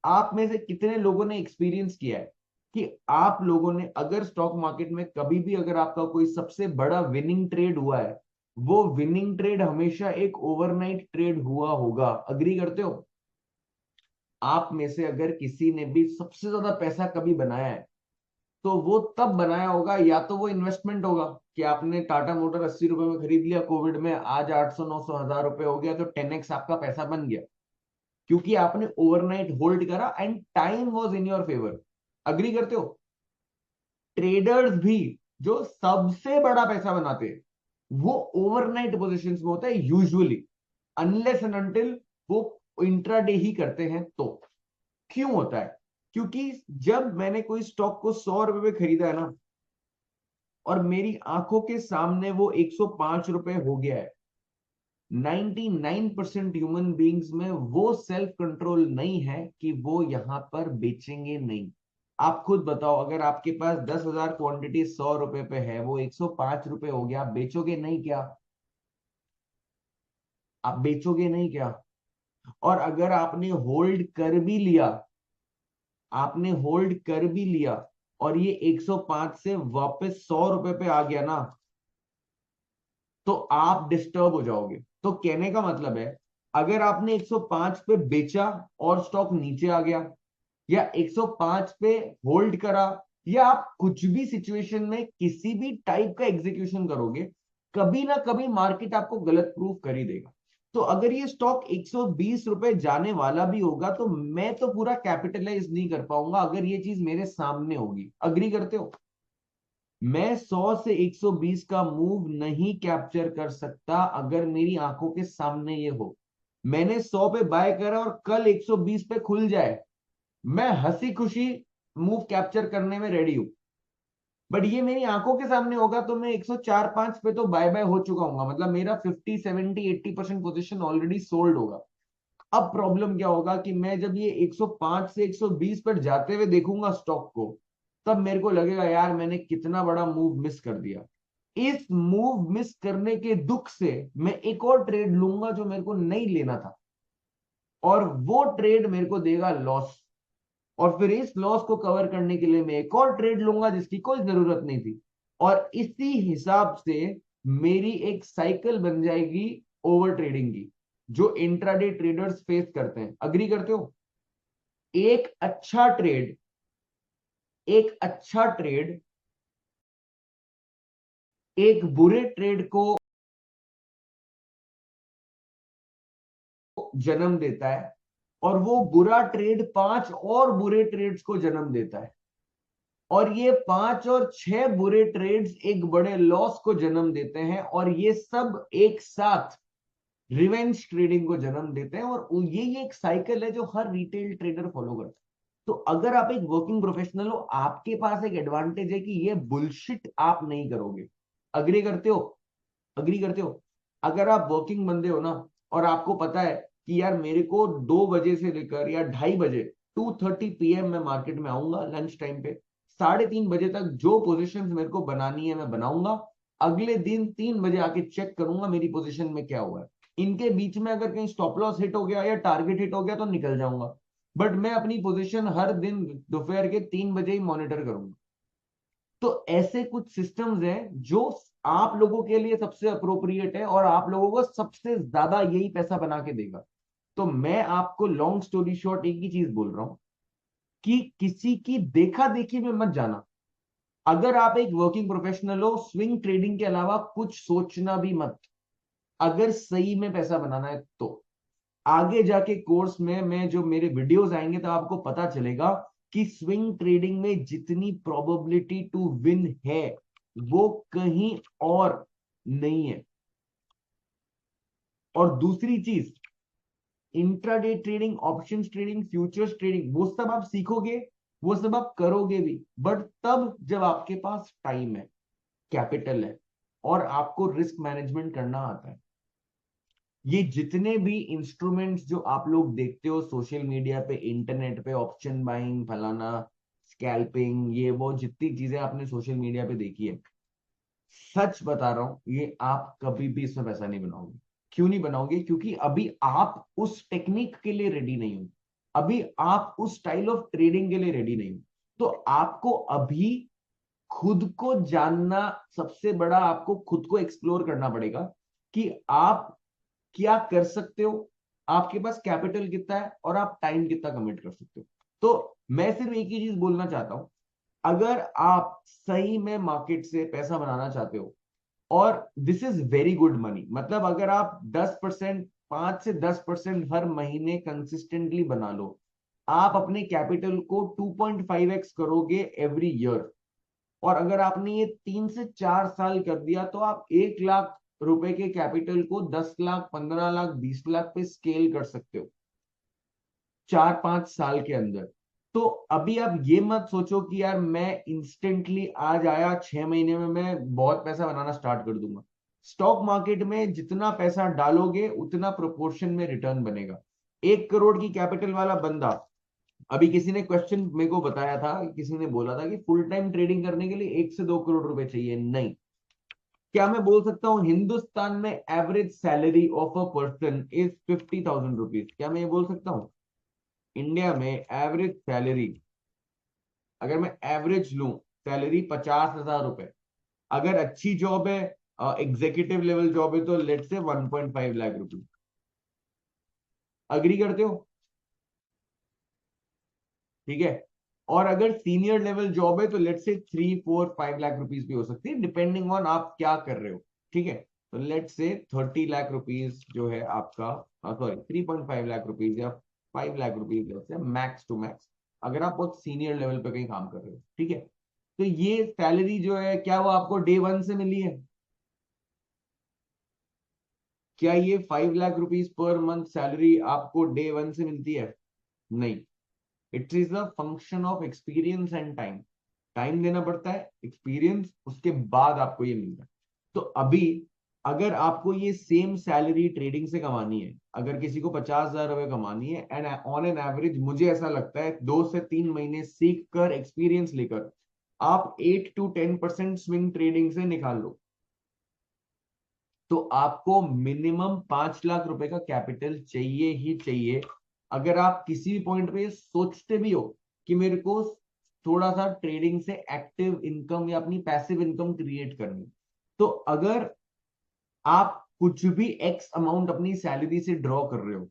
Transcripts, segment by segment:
आप में से कितने लोगों ने एक्सपीरियंस किया है कि आप लोगों ने अगर स्टॉक मार्केट में कभी भी अगर आपका कोई सबसे बड़ा विनिंग ट्रेड हुआ है, वो विनिंग ट्रेड हमेशा एक ओवरनाइट ट्रेड हुआ होगा। अग्री करते हो? आप में से अगर किसी ने भी सबसे ज्यादा पैसा कभी बनाया है, तो वो तब बनाया होगा, या तो वो इन्वेस्टमेंट होगा कि आपने टाटा मोटर 80 रुपए में खरीद लिया कोविड में, आज 800 900 हजार रुपए हो गया, तो 10x आपका पैसा बन गया, क्योंकि आपने ओवरनाइट होल्ड करा and time was in your favour. Agree करते हो? ट्रेडर्स भी जो सबसे बड़ा पैसा बनाते हैं, वो ओवरनाइट पोजीशंस में होता है यूजुअली, अनलेस एंड अनटिल वो इंट्राडे ही करते हैं। तो क्यों होता है? क्योंकि जब मैंने कोई स्टॉक को 100 रुपए में खरीदा है ना, और मेरी आंखों के सामने वो 105 रुपए हो गया है, 99% ह्यूमन बींग्स में वो सेल्फ कंट्रोल नहीं है कि वो यहां पर बेचेंगे नहीं। आप खुद बताओ, अगर आपके पास 10,000 क्वांटिटी 100 रुपए पे है, वो 105 रुपए हो गया, आप बेचोगे नहीं क्या? आप बेचोगे नहीं क्या? और अगर आपने होल्ड कर भी लिया, आपने होल्ड कर भी लिया और ये 105 से वापस 100 रुपए पे आ गया ना, तो आप डिस्टर्ब हो जाओगे। तो कहने का मतलब है, अगर आपने 105 पे बेचा और स्टॉक नीचे आ गया, या 105 पे होल्ड करा, या आप कुछ भी सिचुएशन में किसी भी टाइप का एग्जीक्यूशन करोगे, कभी ना कभी मार्केट आपको गलत प्रूफ कर ही देगा। तो अगर ये स्टॉक 120 रुपए जाने वाला भी होगा, तो मैं तो पूरा कैपिटलाइज नहीं कर पाऊंगा अगर ये चीज मेरे सामने होगी। अग्री करते हो? मैं 100 से 120 का मूव नहीं कैप्चर कर सकता अगर मेरी आंखों के सामने ये हो। मैंने 100 पे बाय करा और कल 120 पे खुल जाए, मैं हंसी खुशी मूव कैप्चर करने में रेडी हूं। बट ये मेरी आंखों के सामने होगा तो मैं 104 5 पे तो बाय बाय हो चुका हूँ, मतलब मेरा 50 70 80% पोजीशन ऑलरेडी सोल्ड होगा। अब प्रॉब्लम क्या होगा कि मैं जब ये 105 से 120 पर जाते हुए देखूंगा स्टॉक को, तब मेरे को लगेगा यार मैंने कितना बड़ा मूव मिस कर दिया। इस मूव मिस करने के दुख से मैं एक और ट्रेड लूंगा जो मेरे को नहीं लेना था, और वो ट्रेड मेरे को देगा लॉस। और फिर इस लॉस को कवर करने के लिए मैं एक और ट्रेड लूंगा जिसकी कोई जरूरत नहीं थी, और इसी हिसाब से मेरी एक साइकिल बन जाएगी ओवर ट्रेडिंग की, जो इंट्राडे ट्रेडर्स फेस करते हैं। अग्री करते हो? एक अच्छा ट्रेड, एक अच्छा ट्रेड एक बुरे ट्रेड को जन्म देता है, और वो बुरा ट्रेड 5 और बुरे ट्रेड्स को जन्म देता है, और ये 5 और 6 बुरे ट्रेड्स एक बड़े लॉस को जन्म देते हैं, और ये सब एक साथ रिवेंज ट्रेडिंग को जन्म देते हैं। और ये एक साइकिल है जो हर रिटेल ट्रेडर फॉलो करता है। तो अगर आप एक वर्किंग प्रोफेशनल हो, आपके पास एक एडवांटेज है कि ये बुलशिट आप नहीं करोगे। अग्री करते हो? अग्री करते हो? अगर आप वर्किंग बंदे हो ना, और आपको पता है कि यार मेरे को 2 बजे से लेकर या 2:30 बजे 2:30 PM मैं मार्केट में आऊंगा लंच टाइम पे, 3:30 बजे तक जो पोजीशन मेरे को बनानी है मैं बनाऊंगा, अगले दिन 3 बजे आके चेक करूंगा मेरी पोजीशन में क्या हुआ है। इनके बीच में अगर कहीं स्टॉप लॉस हिट हो गया या टारगेट हिट हो गया तो निकल जाऊंगा, बट मैं अपनी पोजीशन हर दिन दोपहर के 3 बजे ही मॉनिटर करूंगा। तो ऐसे कुछ सिस्टम्स हैं जो आप लोगों के लिए सबसे अप्रोप्रिएट है, और आप लोगों को सबसे ज्यादा यही पैसा बना के देगा। तो मैं आपको लॉन्ग स्टोरी शॉर्ट एक ही चीज बोल रहा हूं कि किसी की देखा देखी में मत जाना। अगर आप एक वर्किंग प्रोफेशनल हो, स्विंग ट्रेडिंग के अलावा कुछ सोचना भी मत, अगर सही में पैसा बनाना है तो। आगे जाके कोर्स में मैं जो मेरे वीडियोस आएंगे तो आपको पता चलेगा कि स्विंग ट्रेडिंग में जितनी प्रोबेबिलिटी टू विन है वो कहीं और नहीं है। और दूसरी चीज, intraday trading, options trading, futures trading, वो सब आप सीखोगे, वो सब आप करोगे भी, बट तब जब आपके पास टाइम है, कैपिटल है, और आपको रिस्क मैनेजमेंट करना आता है। ये जितने भी इंस्ट्रूमेंट्स जो आप लोग देखते हो सोशल मीडिया पे, इंटरनेट पे, ऑप्शन बाइंग, फलाना, स्कैल्पिंग, ये वो जितनी चीजें आपने सोशल मीडिया पे देखी है, सच बता रहा हूं, ये आप कभी भी इसमें पैसा नहीं बनाओगे। क्यों नहीं बनाओगे? क्योंकि अभी आप उस टेक्निक के लिए रेडी नहीं हो। अभी आप उस स्टाइल ऑफ ट्रेडिंग के लिए रेडी नहीं हो। तो आपको अभी खुद को जानना, सबसे बड़ा आपको खुद को एक्सप्लोर करना पड़ेगा कि आप क्या कर सकते हो, आपके पास कैपिटल कितना है और आप टाइम कितना कमिट कर सकते हो। तो मैं सिर्फ एक ही चीज बोलना चाहता हूं, अगर आप सही में मार्केट से पैसा बनाना चाहते हो, और this is very good money, मतलब अगर आप 10%, 5 से 10% हर महीने कंसिस्टेंटली बना लो, आप अपने कैपिटल को 2.5x करोगे एवरी ईयर। और अगर आपने ये 3 से 4 साल कर दिया तो आप 1 लाख रुपए के कैपिटल को 10 लाख, 15 लाख, 20 लाख पे स्केल कर सकते हो 4-5 साल के अंदर। तो अभी आप ये मत सोचो कि यार मैं इंस्टेंटली आज आया 6 महीने में मैं बहुत पैसा बनाना स्टार्ट कर दूंगा। स्टॉक मार्केट में जितना पैसा डालोगे उतना प्रोपोर्शन में रिटर्न बनेगा। 1 करोड़ की कैपिटल वाला बंदा, अभी किसी ने क्वेश्चन मेरे को बताया था, किसी ने बोला था कि फुल टाइम ट्रेडिंग करने के लिए 1 से 2 करोड़ रुपए चाहिए। नहीं, क्या मैं बोल सकता हूं हिंदुस्तान में average salary of a person is 50,000 rupees? क्या मैं ये बोल सकता हूं इंडिया में एवरेज सैलरी, अगर मैं एवरेज लूं सैलरी 50,000 रुपए, अगर अच्छी जॉब है, एग्जीक्यूटिव लेवल जॉब है, तो लेट से 1.5 लाख रुपीज। अग्री करते हो? ठीक है। और अगर सीनियर लेवल जॉब है तो लेट से 3, 4, 5 लाख रुपीज भी हो सकती है, डिपेंडिंग ऑन आप क्या कर रहे हो। ठीक है। तो लेट से 30 लाख रुपीज जो है आपका, सॉरी 3.5 लाख रुपीज या 5 लाख रुपीज जैसे मैक्स टू मैक्स, अगर आप बहुत सीनियर लेवल पे कहीं काम कर रहे हो। ठीक है। तो ये सैलरी जो है, क्या वो आपको डे वन से मिली है? क्या ये 5 lakh rupees per month salary आपको डे वन से मिलती है? नहीं। It is a function of experience and time. Time देना पड़ता है, एक्सपीरियंस, उसके बाद आपको ये मिलता है। तो अभी अगर आपको ये सेम सैलरी ट्रेडिंग से कमानी है, अगर किसी को 50,000 रुपए कमानी है, एंड ऑन एन एवरेज मुझे ऐसा लगता है 2 से 3 महीने सीख कर, एक्सपीरियंस लेकर आप 8 to 10% स्विंग ट्रेडिंग से निकाल लो, तो आपको मिनिमम 5 लाख रुपए का कैपिटल चाहिए ही चाहिए। अगर आप किसी भी पॉइंट पे सोचते भी हो कि मेरे को थोड़ा सा ट्रेडिंग से एक्टिव इनकम या अपनी पैसिव इनकम क्रिएट करनी, तो अगर आप कुछ भी एक्स अमाउंट अपनी सैलरी से ड्रॉ कर रहे हो,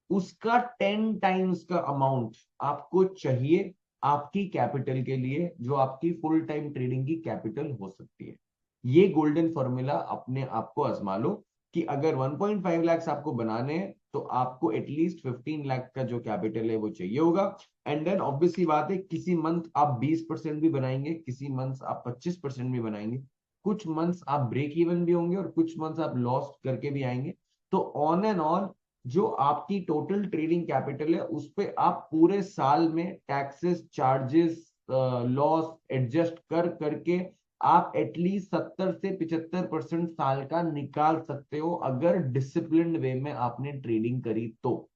उसका 10 टाइम्स का अमाउंट आपको चाहिए आपकी कैपिटल के लिए, जो आपकी फुल टाइम ट्रेडिंग की कैपिटल हो सकती है। ये गोल्डन फॉर्मूला अपने आप को आजमा लो कि अगर 1.5 लाख आपको बनाने हैं तो आपको एटलीस्ट 15 लाख का जो कैपिटल है वो चाहिए होगा। एंड देन ऑब्वियसली बात है, किसी मंथ आप 20% भी बनाएंगे, किसी मंथ आप 25% भी बनाएंगे, कुछ मंथ्स आप ब्रेक इवन भी होंगे और कुछ मंथ्स आप लॉस करके भी आएंगे। तो ऑन एंड ऑन जो आपकी टोटल ट्रेडिंग कैपिटल है उस पे आप पूरे साल में टैक्सेस, चार्जेस, लॉस एडजस्ट कर करके आप एटलीस्ट 70 से 75% साल का निकाल सकते हो, अगर डिसिप्लिन्ड वे में आपने ट्रेडिंग करी तो।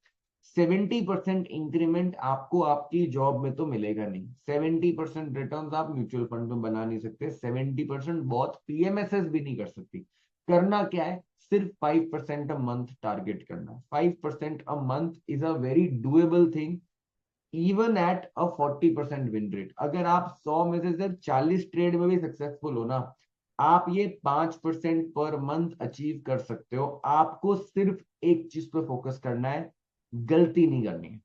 70% इंक्रीमेंट आपको आपकी जॉब में तो मिलेगा नहीं, 70% रिटर्न आप म्यूचुअल फंड में बना नहीं सकते, 70% बहुत पीएमएसएस भी नहीं कर सकती। करना क्या है, सिर्फ 5% अ मंथ टारगेट करना। 5% a month is a very doable thing, even at a 40% win rate. अगर आप 100 में से सिर्फ 40 ट्रेड में भी सक्सेसफुल हो ना, आप ये 5% पर मंथ अचीव कर सकते हो। आपको सिर्फ एक चीज पर फोकस करना है, गलती नहीं करनी है।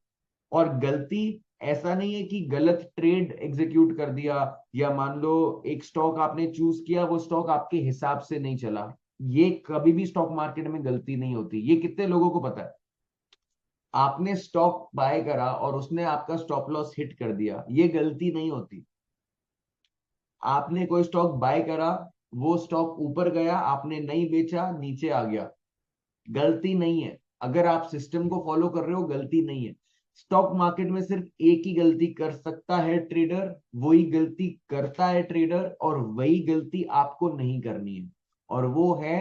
और गलती ऐसा नहीं है कि गलत ट्रेड एग्जीक्यूट कर दिया, या मान लो एक स्टॉक आपने चूज किया, वो स्टॉक आपके हिसाब से नहीं चला। ये कभी भी स्टॉक मार्केट में गलती नहीं होती, ये कितने लोगों को पता है? आपने स्टॉक बाय करा और उसने आपका स्टॉप लॉस हिट कर दिया, ये गलती नहीं होती। आपने कोई स्टॉक बाय करा, वो स्टॉक ऊपर गया, आपने नहीं बेचा, नीचे आ गया, गलती नहीं है। अगर आप सिस्टम को फॉलो कर रहे हो, गलती नहीं है। स्टॉक मार्केट में सिर्फ एक ही गलती कर सकता है ट्रेडर, वही गलती करता है ट्रेडर, और वही गलती आपको नहीं करनी है, और वो है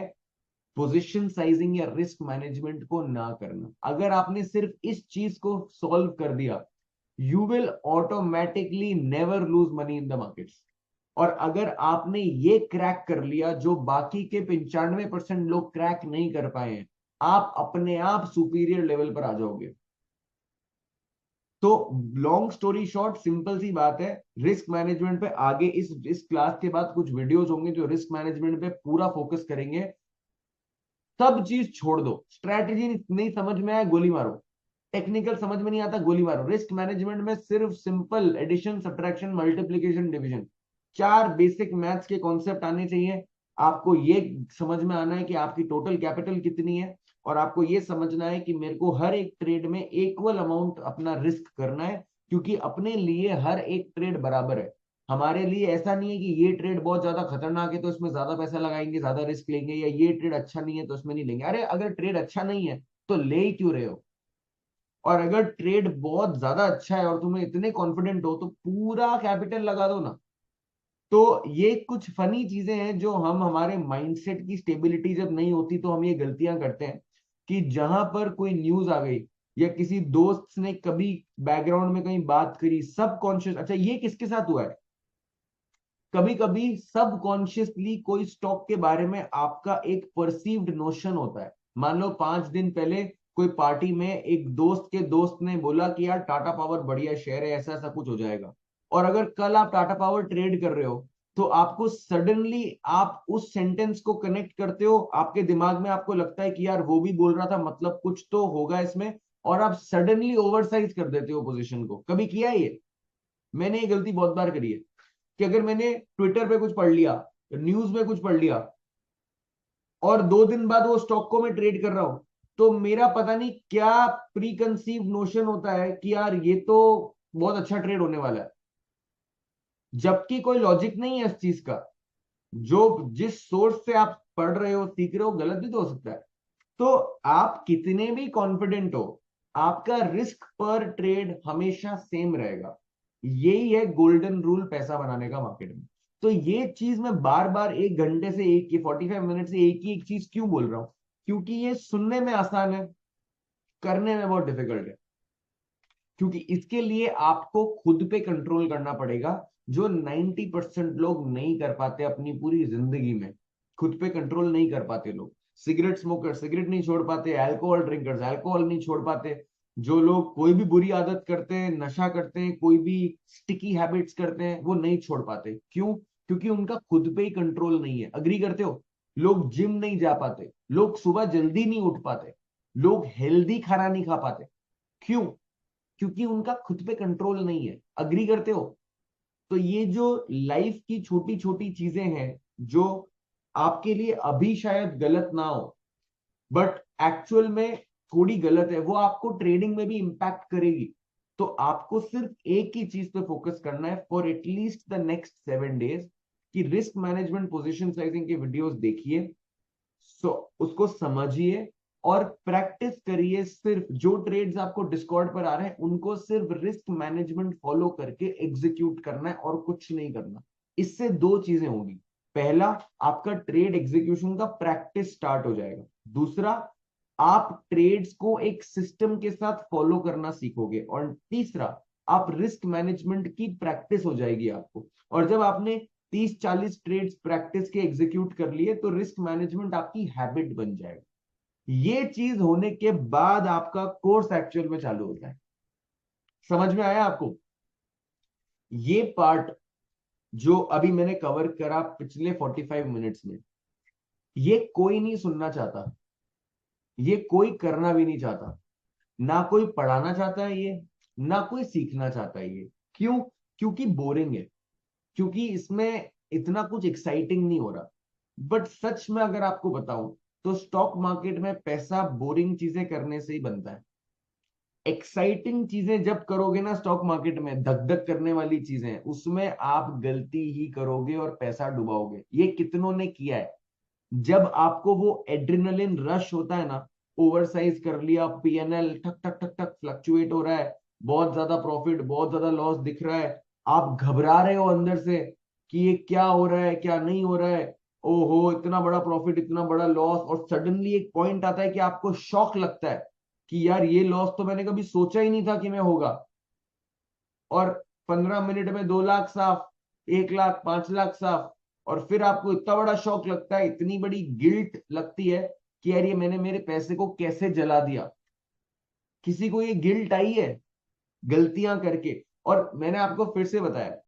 पोजीशन साइजिंग या रिस्क मैनेजमेंट को ना करना। अगर आपने सिर्फ इस चीज को सॉल्व कर दिया, you will automatically never lose money in the markets. और अगर आपने ये क्रैक कर लिया जो बाकी के 95% लोग क्रैक नहीं कर पाए हैं, आप अपने आप सुपीरियर लेवल पर आ जाओगे। तो लॉन्ग स्टोरी शॉर्ट, सिंपल सी बात है, रिस्क मैनेजमेंट पे आगे इस क्लास के बाद कुछ वीडियोस होंगे जो रिस्क मैनेजमेंट पे पूरा फोकस करेंगे। सब चीज छोड़ दो, स्ट्रैटेजी नहीं समझ में आया गोली मारो, टेक्निकल समझ में नहीं आता गोली मारो। रिस्क मैनेजमेंट में सिर्फ simple addition, subtraction, multiplication, division, चार बेसिक मैथ्स के कॉन्सेप्ट आने चाहिए। आपको ये समझ में आना है कि आपकी टोटल कैपिटल कितनी है, और आपको ये समझना है कि मेरे को हर एक ट्रेड में इक्वल अमाउंट अपना रिस्क करना है, क्योंकि अपने लिए हर एक ट्रेड बराबर है। हमारे लिए ऐसा नहीं है कि ये ट्रेड बहुत ज्यादा खतरनाक है तो इसमें ज्यादा पैसा लगाएंगे, ज्यादा रिस्क लेंगे, या ये ट्रेड अच्छा नहीं है तो इसमें नहीं लेंगे। अरे अगर ट्रेड अच्छा नहीं है तो ले ही क्यों रहे हो? और अगर ट्रेड बहुत ज्यादा अच्छा है और तुम्हें इतने कॉन्फिडेंट हो तो पूरा कैपिटल लगा दो ना। तो ये कुछ फनी चीजें हैं जो हम, हमारे माइंडसेट की स्टेबिलिटी जब नहीं होती तो हम ये गलतियां करते हैं कि जहां पर कोई न्यूज आ गई या किसी दोस्त ने कभी बैकग्राउंड में कहीं बात करी, सब कॉन्शियस, अच्छा ये किसके साथ हुआ है, कभी कभी सब कॉन्शियसली कोई स्टॉक के बारे में आपका एक परसीव्ड नोशन होता है। मान लो 5 दिन पहले कोई पार्टी में एक दोस्त के दोस्त ने बोला कि यार टाटा पावर बढ़िया शेयर है, ऐसा ऐसा कुछ हो जाएगा। और अगर कल आप टाटा पावर ट्रेड कर रहे हो तो आपको सडनली आप उस सेंटेंस को कनेक्ट करते हो, आपके दिमाग में आपको लगता है कि यार वो भी बोल रहा था, मतलब कुछ तो होगा इसमें, और आप सडनली ओवरसाइज कर देते हो पोजीशन को। कभी किया है ये? मैंने ये गलती बहुत बार करी है कि अगर मैंने ट्विटर पे कुछ पढ़ लिया, न्यूज में कुछ पढ़ लिया, और 2 दिन बाद वो स्टॉक को मैं ट्रेड कर रहा हूं, तो मेरा पता नहीं क्या प्री कंसीव नोशन होता है कि यार ये तो बहुत अच्छा ट्रेड होने वाला है, जबकि कोई लॉजिक नहीं है इस चीज का। जो जिस सोर्स से आप पढ़ रहे हो, सीख रहे हो, गलत भी तो हो सकता है। तो आप कितने भी कॉन्फिडेंट हो, आपका रिस्क पर ट्रेड हमेशा सेम रहेगा। यही है गोल्डन रूल पैसा बनाने का मार्केट में। तो ये चीज मैं बार बार 1 घंटे से, 45 मिनट से एक ही एक चीज क्यों बोल रहा हूं? क्योंकि ये सुनने में आसान है, करने में बहुत डिफिकल्ट है। क्योंकि इसके लिए आपको खुद पे कंट्रोल करना पड़ेगा, जो 90% लोग नहीं कर पाते अपनी पूरी जिंदगी में। खुद पे कंट्रोल नहीं कर पाते लोग। सिगरेट स्मोकर सिगरेट नहीं छोड़ पाते, अल्कोहल ड्रिंकर्स अल्कोहल नहीं छोड़ पाते, जो लोग कोई भी बुरी आदत करते हैं, नशा करते हैं, कोई भी स्टिकी हैबिट्स करते हैं, वो नहीं छोड़ पाते। क्यों? क्योंकि उनका खुद पे ही कंट्रोल नहीं है। अग्री करते हो? लोग जिम नहीं जा पाते, लोग सुबह जल्दी नहीं उठ पाते, लोग हेल्दी खाना नहीं खा पाते। क्यों? क्योंकि उनका खुद पे कंट्रोल नहीं है। अग्री करते हो? तो ये जो लाइफ की छोटी छोटी चीजें हैं, जो आपके लिए अभी शायद गलत ना हो, बट एक्चुअल में थोड़ी गलत है, वो आपको ट्रेडिंग में भी इंपैक्ट करेगी। तो आपको सिर्फ एक ही चीज पे फोकस करना है for at least the next 7 days, कि रिस्क मैनेजमेंट, पोजीशन साइजिंग के वीडियोस देखिए, सो उसको समझिए और प्रैक्टिस करिए। सिर्फ जो ट्रेड्स आपको डिस्कॉर्ड पर आ रहे हैं उनको सिर्फ रिस्क मैनेजमेंट फॉलो करके एग्जीक्यूट करना है और कुछ नहीं करना। इससे दो चीजें होगी। पहला, आपका ट्रेड एग्जीक्यूशन का प्रैक्टिस स्टार्ट हो जाएगा। दूसरा, आप ट्रेड्स को एक सिस्टम के साथ फॉलो करना सीखोगे। और तीसरा, आप रिस्क मैनेजमेंट की प्रैक्टिस हो जाएगी आपको। और जब आपने 30-40 ट्रेड्स प्रैक्टिस के एग्जीक्यूट कर लिए तो रिस्क मैनेजमेंट आपकी हैबिट बन जाएगा। ये चीज होने के बाद आपका कोर्स एक्चुअल में चालू होता है। समझ में आया आपको? ये पार्ट जो अभी मैंने कवर करा पिछले 45 मिनट्स में, ये कोई नहीं सुनना चाहता, ये कोई करना भी नहीं चाहता, ना कोई पढ़ाना चाहता है ये, ना कोई सीखना चाहता है ये। क्यों? क्योंकि बोरिंग है, क्योंकि इसमें इतना कुछ एक्साइटिंग नहीं हो रहा। बट सच में अगर आपको बताऊं तो स्टॉक मार्केट में पैसा बोरिंग चीजें करने से ही बनता है। एक्साइटिंग चीजें जब करोगे ना स्टॉक मार्केट में, धक धक करने वाली चीजें, उसमें आप गलती ही करोगे और पैसा डुबाओगे। ये कितनों ने किया है। जब आपको वो एड्रेनलिन रश होता है ना, ओवरसाइज कर लिया, पीएनएल ठक ठक ठक ठक फ्लक्चुएट हो रहा है, बहुत ज्यादा प्रॉफिट बहुत ज्यादा लॉस दिख रहा है, आप घबरा रहे हो अंदर से कि ये क्या हो रहा है क्या नहीं हो रहा है, ओहो इतना बड़ा प्रॉफिट इतना बड़ा लॉस, और सडनली एक पॉइंट आता है कि आपको शॉक लगता है कि यार ये लॉस तो मैंने कभी सोचा ही नहीं था कि मैं होगा। और 15 मिनट में 2 लाख साफ, 1 लाख, 5 लाख साफ। और फिर आपको इतना बड़ा शौक लगता है, इतनी बड़ी गिल्ट लगती है कि यार ये मैंने मेरे पैसे को कैसे जला दिया। किसी को ये गिल्ट आई है? गलतियां करके। और मैंने आपको फिर से बताया,